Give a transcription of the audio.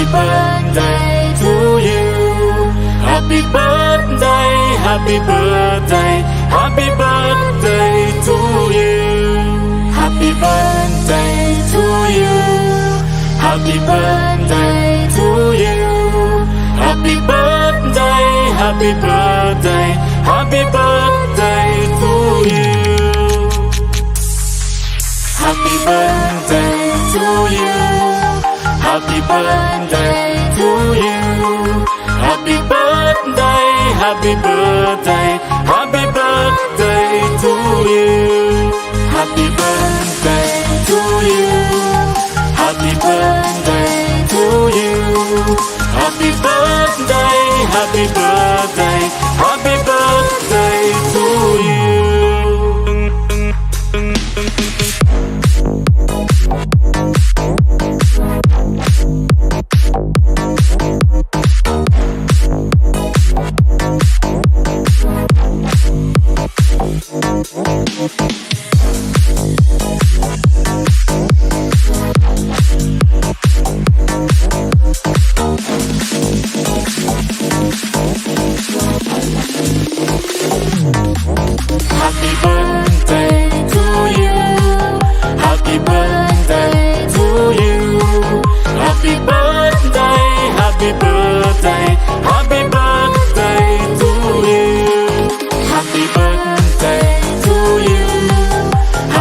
Happy birthday to you. Happy birthday, happy birthday, happy birthday to you. Happy birthday to you. Happy birthday to you. Happy birthday, happy birthday, happy birthday to you. Happy birthday to you. Happy birthday to you. Happy birthday, happy birthday,